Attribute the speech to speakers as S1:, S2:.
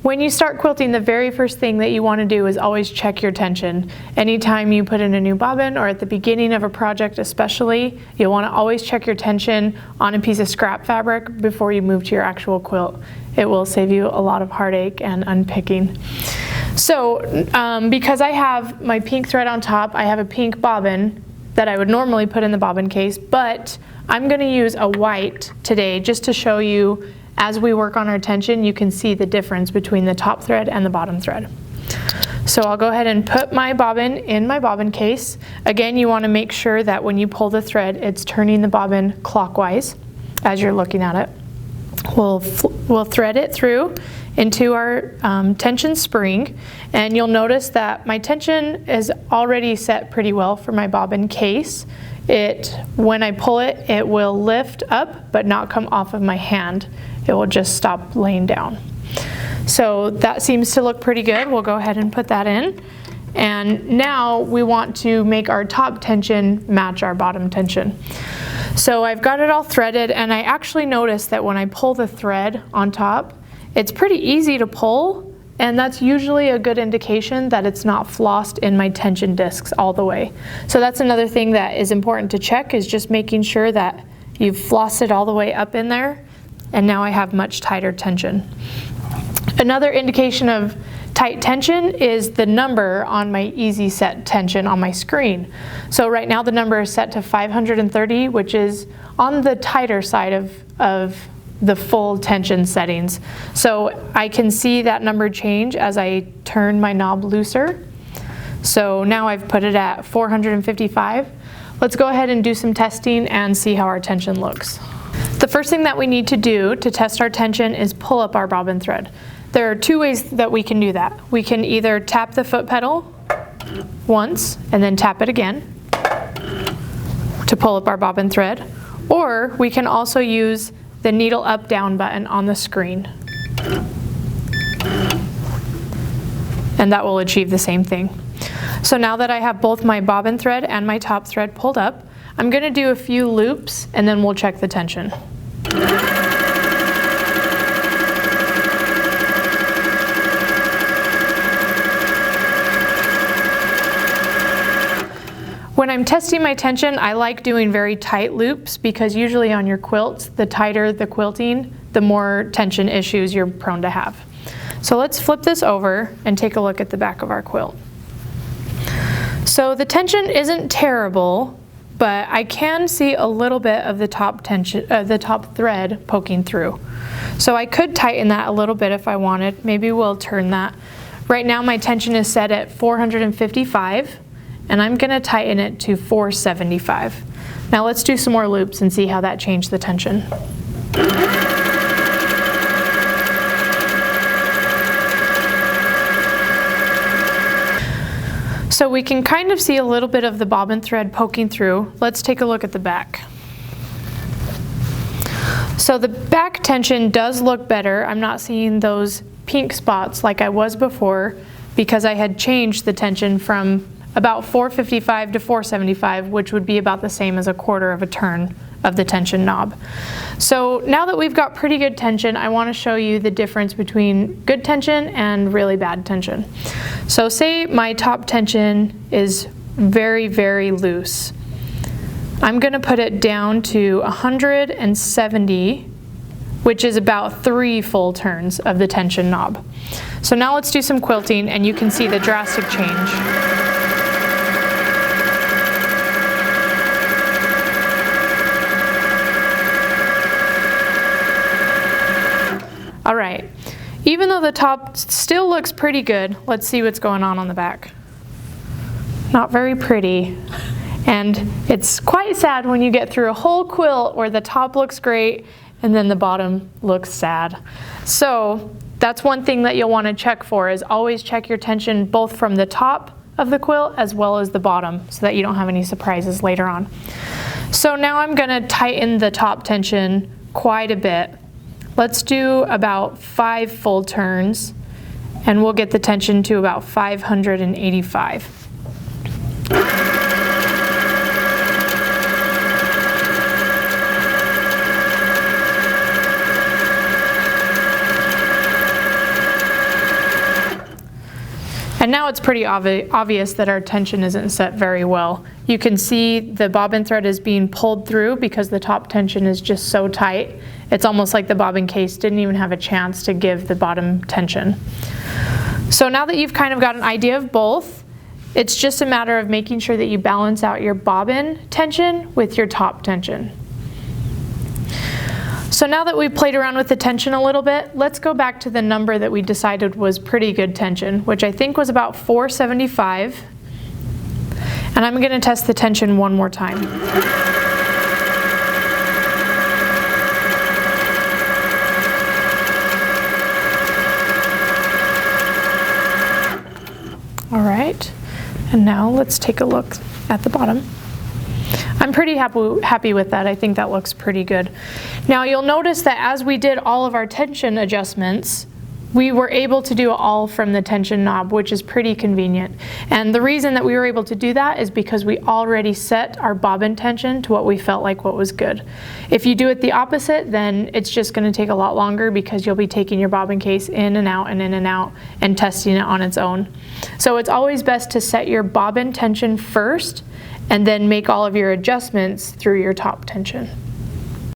S1: When you start quilting, the very first thing that you want to do is always check your tension. Anytime you put in a new bobbin, or at the beginning of a project especially, you'll want to always check your tension on a piece of scrap fabric before you move to your actual quilt. It will save you a lot of heartache and unpicking. So because I have my pink thread on top, I have a pink bobbin that I would normally put in the bobbin case, but I'm going to use a white today just to show you, as we work on our tension, you can see the difference between the top thread and the bottom thread. So I'll go ahead and put my bobbin in my bobbin case. Again, you want to make sure that when you pull the thread, it's turning the bobbin clockwise as you're looking at it. We'll thread it through into our tension spring, and you'll notice that my tension is already set pretty well for my bobbin case. When I pull it, it will lift up but not come off of my hand. It will just stop laying down. So that seems to look pretty good. We'll go ahead and put that in. And now we want to make our top tension match our bottom tension. So I've got it all threaded, and I actually noticed that when I pull the thread on top, it's pretty easy to pull, and that's usually a good indication that it's not flossed in my tension discs all the way. So that's another thing that is important to check, is just making sure that you've flossed it all the way up in there, and now I have much tighter tension. Another indication of tight tension is the number on my easy set tension on my screen. So right now the number is set to 530, which is on the tighter side of the full tension settings. So I can see that number change as I turn my knob looser. So now I've put it at 455. Let's go ahead and do some testing and see how our tension looks. The first thing that we need to do to test our tension is pull up our bobbin thread. There are two ways that we can do that. We can either tap the foot pedal once and then tap it again to pull up our bobbin thread, or we can also use the needle up down button on the screen, and that will achieve the same thing. So now that I have both my bobbin thread and my top thread pulled up, I'm going to do a few loops and then we'll check the tension. When I'm testing my tension, I like doing very tight loops, because usually on your quilts, the tighter the quilting, the more tension issues you're prone to have. So let's flip this over and take a look at the back of our quilt. So the tension isn't terrible, but I can see a little bit of the top tension, the top thread poking through. So I could tighten that a little bit if I wanted. Maybe we'll turn that. Right now my tension is set at 455. And I'm going to tighten it to 475. Now let's do some more loops and see how that changed the tension. So we can kind of see a little bit of the bobbin thread poking through. Let's take a look at the back. So the back tension does look better. I'm not seeing those pink spots like I was before, because I had changed the tension from about 455 to 475, which would be about the same as a quarter of a turn of the tension knob. So now that we've got pretty good tension, I want to show you the difference between good tension and really bad tension. So say my top tension is very, very loose. I'm going to put it down to 170, which is about 3 full turns of the tension knob. So now let's do some quilting, and you can see the drastic change. All right, even though the top still looks pretty good, let's see what's going on the back. Not very pretty. And it's quite sad when you get through a whole quilt where the top looks great and then the bottom looks sad. So that's one thing that you'll want to check for, is always check your tension both from the top of the quilt as well as the bottom, so that you don't have any surprises later on. So now I'm going to tighten the top tension quite a bit. Let's do about 5 full turns, and we'll get the tension to about 585. And now it's pretty obvious that our tension isn't set very well. You can see the bobbin thread is being pulled through because the top tension is just so tight. It's almost like the bobbin case didn't even have a chance to give the bottom tension. So now that you've kind of got an idea of both, it's just a matter of making sure that you balance out your bobbin tension with your top tension. So now that we've played around with the tension a little bit, let's go back to the number that we decided was pretty good tension, which I think was about 475. And I'm going to test the tension one more time. All right, and now let's take a look at the bottom. I'm pretty happy with that. I think that looks pretty good. Now you'll notice that as we did all of our tension adjustments, we were able to do it all from the tension knob, which is pretty convenient. And the reason that we were able to do that is because we already set our bobbin tension to what we felt like what was good. If you do it the opposite, then it's just going to take a lot longer because you'll be taking your bobbin case in and out and in and out and testing it on its own. So it's always best to set your bobbin tension first and then make all of your adjustments through your top tension.